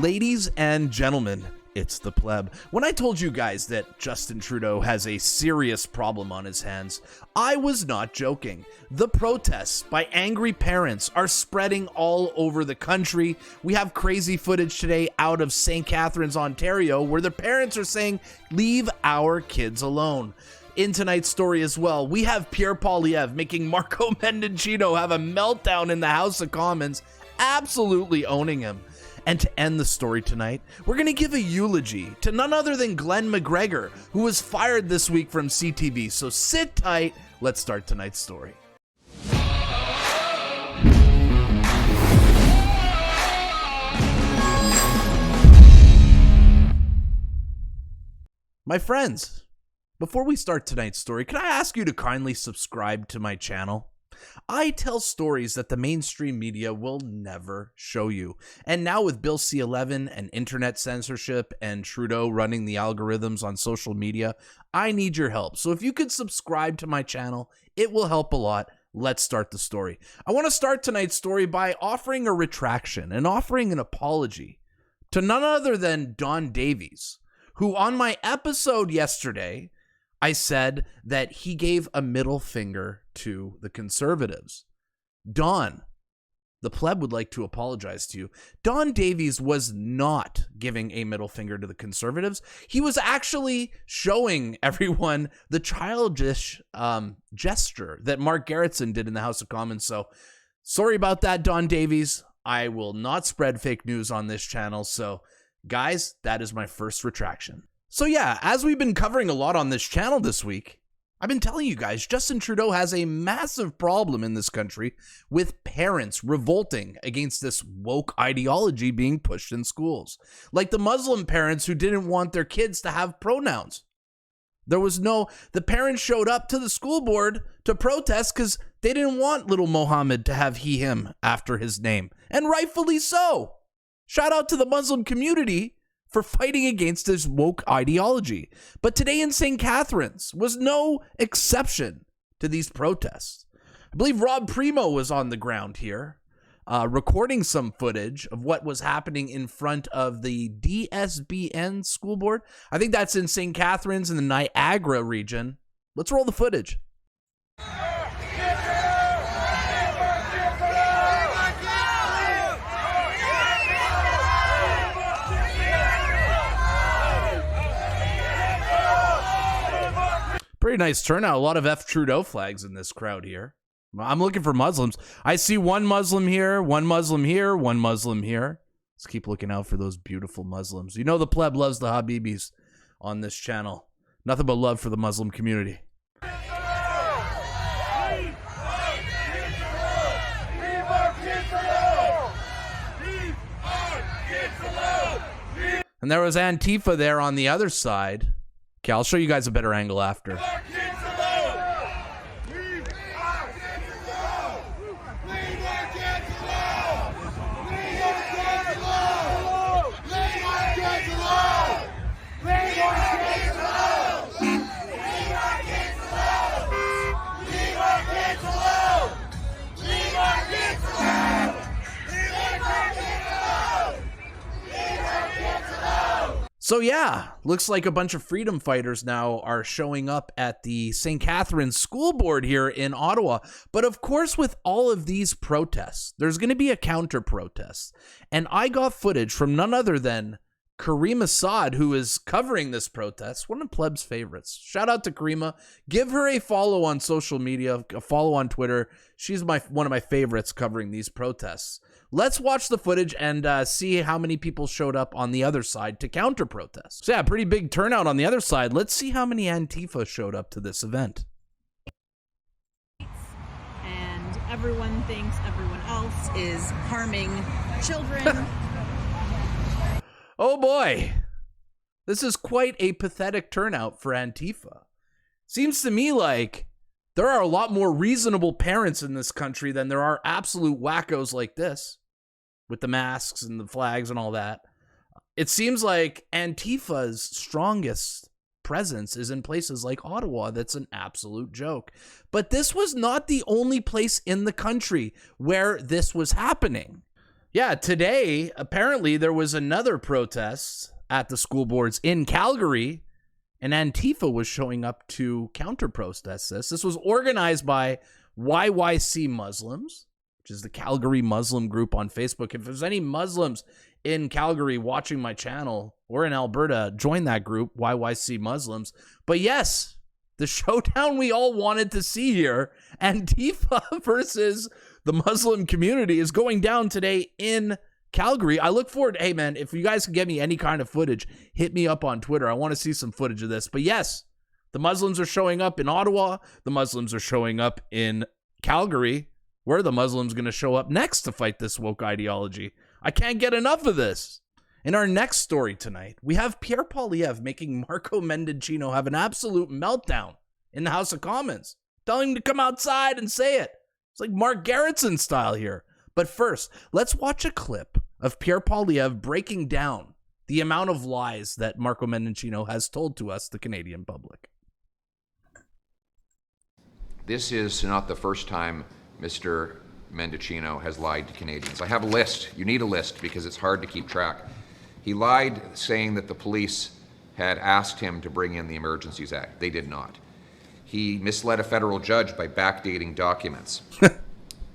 Ladies and gentlemen, it's the Pleb. When I told you guys that Justin Trudeau has a serious problem on his hands, I was not joking. The protests by angry parents are spreading all over the country. We have crazy footage today out of St. Catharines, Ontario, where the parents are saying, leave our kids alone. In tonight's story as well, we have Pierre Poilievre making Marco Mendicino have a meltdown in the House of Commons, absolutely owning him. And to end the story tonight, we're going to give a eulogy to none other than Glenn McGregor, who was fired this week from CTV. So sit tight. Let's start tonight's story. My friends, before we start tonight's story, can I ask you to kindly subscribe to my channel? I tell stories that the mainstream media will never show you. And now with Bill C-11 and internet censorship and Trudeau running the algorithms on social media, I need your help. So if you could subscribe to my channel, it will help a lot. Let's start the story. I want to start tonight's story by offering a retraction and offering an apology to none other than Don Davies, who on my episode yesterday, I said that he gave a middle finger to the Conservatives. Don, the Pleb would like to apologize to you. Don Davies was not giving a middle finger to the Conservatives. He was actually showing everyone the childish gesture that Mark Garrettson did in the House of Commons. So sorry about that, Don Davies. I will not spread fake news on this channel. So guys, that is my first retraction. So yeah, as we've been covering a lot on this channel this week, I've been telling you guys, Justin Trudeau has a massive problem in this country with parents revolting against this woke ideology being pushed in schools. Like the Muslim parents who didn't want their kids to have pronouns. The parents showed up to the school board to protest because they didn't want little Mohammed to have he, him after his name. And rightfully so. Shout out to the Muslim community for fighting against this woke ideology. But today in St. Catharines was no exception to these protests. I believe Rob Primo was on the ground here, recording some footage of what was happening in front of the DSBN school board. I think that's in St. Catharines in the Niagara region. Let's roll the footage. Pretty nice turnout. A lot of F Trudeau flags in this crowd here. I'm looking for Muslims. I see one Muslim here, one Muslim here, one Muslim here. Let's keep looking out for those beautiful Muslims. You know the Pleb loves the Habibis on this channel. Nothing but love for the Muslim community. And there was Antifa there on the other side. Okay, I'll show you guys a better angle after. So yeah, looks like a bunch of freedom fighters now are showing up at the St. Catharines School Board here in Ottawa. But of course, with all of these protests, there's going to be a counter protest. And I got footage from none other than Karima Saad, who is covering this protest, one of Pleb's favorites. Shout out to Karima. Give her a follow on social media, a follow on Twitter. She's one of my favorites covering these protests. Let's watch the footage and see how many people showed up on the other side to counter protest. So yeah, pretty big turnout on the other side. Let's see how many Antifa showed up to this event. And everyone thinks everyone else is harming children. Oh boy, this is quite a pathetic turnout for Antifa. Seems to me like there are a lot more reasonable parents in this country than there are absolute wackos like this, with the masks and the flags and all that. It seems like Antifa's strongest presence is in places like Ottawa. That's an absolute joke. But this was not the only place in the country where this was happening. Yeah, today, apparently, there was another protest at the school boards in Calgary, and Antifa was showing up to counter-protest this. This was organized by YYC Muslims, which is the Calgary Muslim group on Facebook. If there's any Muslims in Calgary watching my channel or in Alberta, join that group, YYC Muslims. But yes, the showdown we all wanted to see here, Antifa versus the Muslim community, is going down today in Calgary. I look forward. Hey, man, if you guys can get me any kind of footage, hit me up on Twitter. I want to see some footage of this. But yes, the Muslims are showing up in Ottawa. The Muslims are showing up in Calgary. Where are the Muslims going to show up next to fight this woke ideology? I can't get enough of this. In our next story tonight, we have Pierre Poilievre making Marco Mendicino have an absolute meltdown in the House of Commons, telling him to come outside and say it. It's like Mark Garretson style here. But first, let's watch a clip of Pierre Poilievre breaking down the amount of lies that Marco Mendicino has told to us, the Canadian public. This is not the first time Mr. Mendicino has lied to Canadians. I have a list. You need a list because it's hard to keep track. He lied saying that the police had asked him to bring in the Emergencies Act. They did not. He misled a federal judge by backdating documents.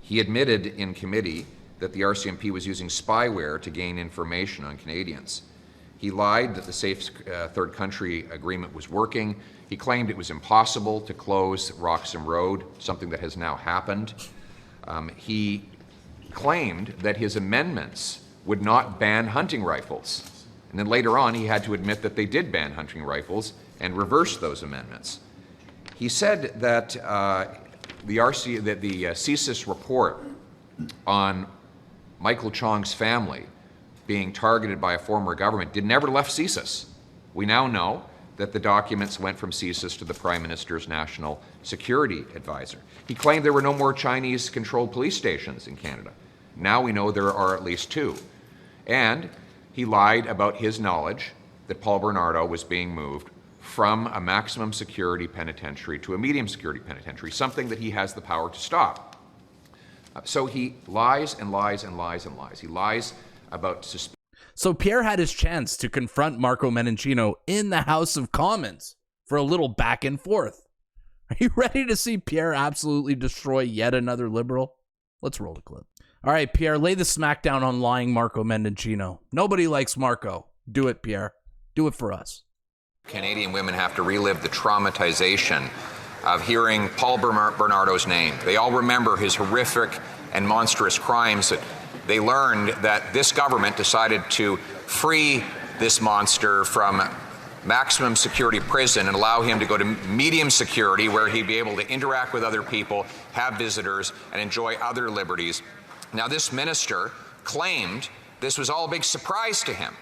He admitted in committee that the RCMP was using spyware to gain information on Canadians. He lied that the Safe Third Country agreement was working. He claimed it was impossible to close Roxham Road, something that has now happened. He claimed that his amendments would not ban hunting rifles. And then later on, he had to admit that they did ban hunting rifles and reverse those amendments. He said that the CSIS report on Michael Chong's family being targeted by a former government never left CSIS. We now know that the documents went from CSIS to the Prime Minister's National Security Advisor. He claimed there were no more Chinese-controlled police stations in Canada. Now we know there are at least 2. And he lied about his knowledge that Paul Bernardo was being moved from a maximum security penitentiary to a medium security penitentiary, something that he has the power to stop. So he lies and lies and lies and lies. He lies about suspicion. So Pierre had his chance to confront Marco Mendicino in the House of Commons for a little back and forth. Are you ready to see Pierre absolutely destroy yet another Liberal? Let's roll the clip. All right, Pierre, lay the smackdown on lying Marco Mendicino. Nobody likes Marco. Do it, Pierre. Do it for us. Canadian women have to relive the traumatization of hearing Paul Bernardo's name. They all remember his horrific and monstrous crimes. That they learned that this government decided to free this monster from maximum security prison and allow him to go to medium security, where he'd be able to interact with other people, have visitors, and enjoy other liberties. Now, this minister claimed this was all a big surprise to him.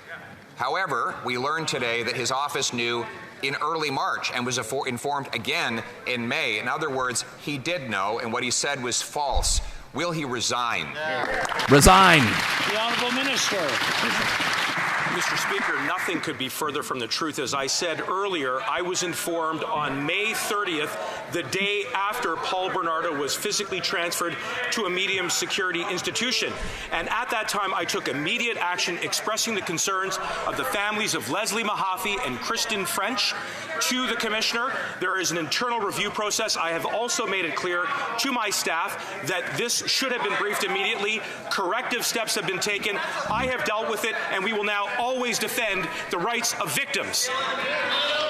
However, we learned today that his office knew in early March and was informed again in May. In other words, he did know, and what he said was false. Will he resign? Resign. The Honourable Minister. Mr. Speaker, nothing could be further from the truth. As I said earlier, I was informed on May 30th, the day after Paul Bernardo was physically transferred to a medium security institution. And at that time, I took immediate action expressing the concerns of the families of Leslie Mahaffey and Kristen French to the Commissioner. There is an internal review process. I have also made it clear to my staff that this should have been briefed immediately. Corrective steps have been taken. I have dealt with it, and we will now always defend the rights of victims.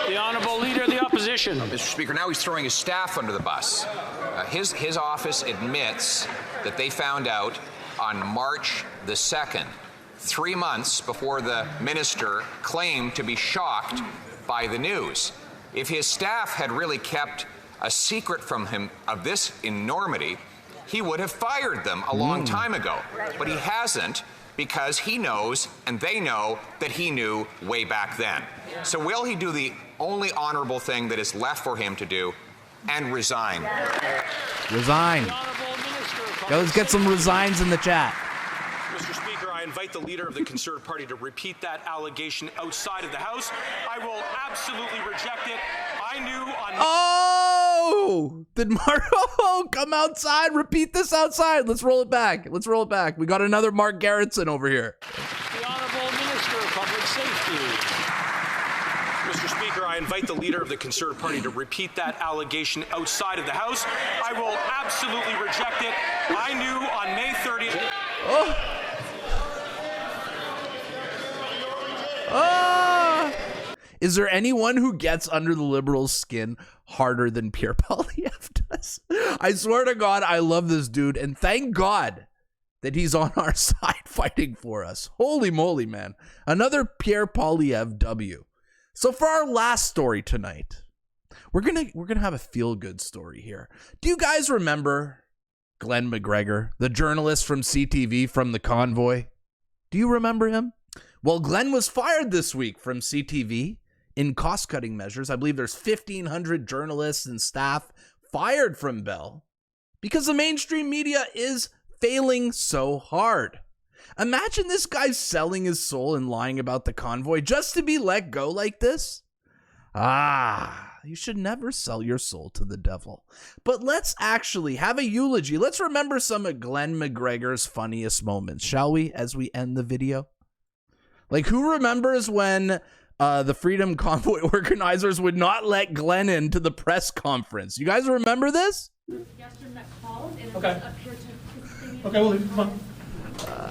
The Honourable Leader of the Opposition. Mr. Speaker, now he's throwing his staff under the bus. His office admits that they found out on March the 2nd, 3 months before the minister claimed to be shocked by the news. If his staff had really kept a secret from him of this enormity, he would have fired them a long time ago. But he hasn't, because he knows, and they know, that he knew way back then. So will he do the only honorable thing that is left for him to do, and resign? Resign. Go, let's get some resigns in the chat. Mr. Speaker, I invite the Leader of the Conservative Party to repeat that allegation outside of the House. I will absolutely reject it. I knew on... Oh, did Marco come outside? Repeat this outside. Let's roll it back. Let's roll it back. We got another Mark Garrettson over here. The Honourable Minister of Public Safety. Mr. Speaker, I invite the leader of the Conservative Party to repeat that allegation outside of the House. I will absolutely reject it. I knew on May 30th. Is there anyone who gets under the Liberals' skin harder than Pierre Poilievre does? I swear to God, I love this dude, and thank God that he's on our side fighting for us. Holy moly, man. Another Pierre Poilievre W. So for our last story tonight, we're gonna have a feel-good story here. Do you guys remember Glenn McGregor, the journalist from CTV from the Convoy? Do you remember him? Well, Glenn was fired this week from CTV in cost-cutting measures. I believe there's 1,500 journalists and staff fired from Bell because the mainstream media is failing so hard. Imagine this guy selling his soul and lying about the Convoy just to be let go like this. You should never sell your soul to the devil. But let's actually have a eulogy. Let's remember some of Glenn McGregor's funniest moments, shall we, as we end the video? Like, who remembers when the Freedom Convoy organizers would not let Glenn into the press conference? You guys remember this? Yesterday that called and Okay. it appeared to Okay, we'll leave. Come on.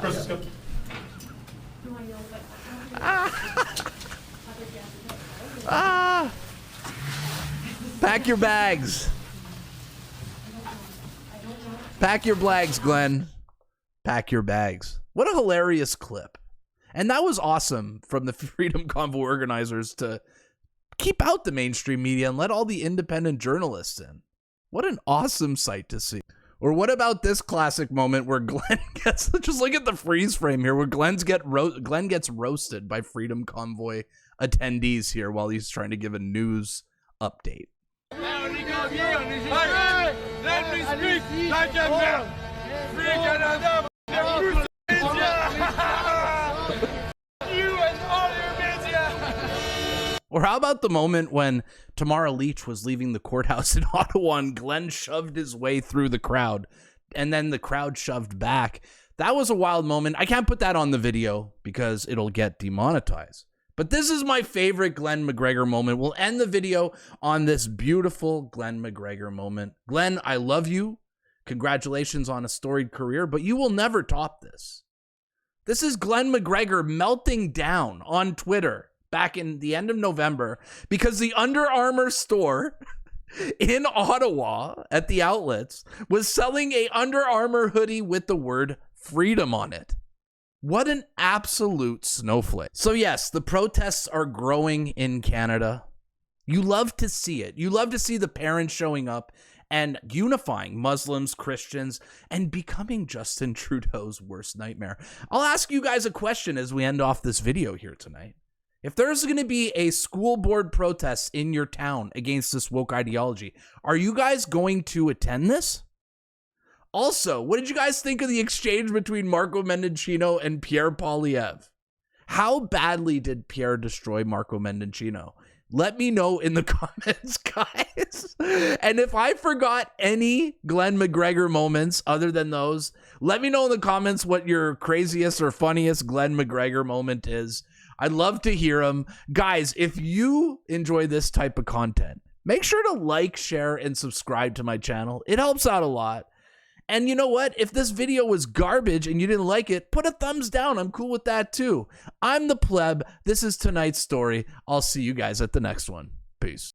Let's go. Pack your bags. Pack your bags, Glenn. Pack your bags. What a hilarious clip. And that was awesome from the Freedom Convoy organizers to keep out the mainstream media and let all the independent journalists in. What an awesome sight to see. Or what about this classic moment where Glenn gets, just look at the freeze frame here, where Glenn gets roasted by Freedom Convoy attendees here while he's trying to give a news update. Let me speak like a man. You and all your media. Or how about the moment when Tamara Leach was leaving the courthouse in Ottawa and Glenn shoved his way through the crowd and then the crowd shoved back? That was a wild moment. I can't put that on the video because it'll get demonetized. But this is my favorite Glenn McGregor moment. We'll end the video on this beautiful Glenn McGregor moment. Glenn, I love you. Congratulations on a storied career, but you will never top this. This is Glenn McGregor melting down on Twitter back in the end of November because the Under Armour store in Ottawa at the outlets was selling a Under Armour hoodie with the word freedom on it. What an absolute snowflake. So yes, the protests are growing in Canada. You love to see it. You love to see the parents showing up and unifying Muslims, Christians, and becoming Justin Trudeau's worst nightmare. I'll ask you guys a question as we end off this video here tonight. If there's going to be a school board protest in your town against this woke ideology, are you guys going to attend this? Also, what did you guys think of the exchange between Marco Mendicino and Pierre Poilievre? How badly did Pierre destroy Marco Mendicino? Let me know in the comments, guys. And if I forgot any Glenn McGregor moments other than those, let me know in the comments what your craziest or funniest Glenn McGregor moment is. I'd love to hear them. Guys, if you enjoy this type of content, make sure to like, share, and subscribe to my channel. It helps out a lot. And you know what? If this video was garbage and you didn't like it, put a thumbs down. I'm cool with that too. I'm the Pleb. This is tonight's story. I'll see you guys at the next one. Peace.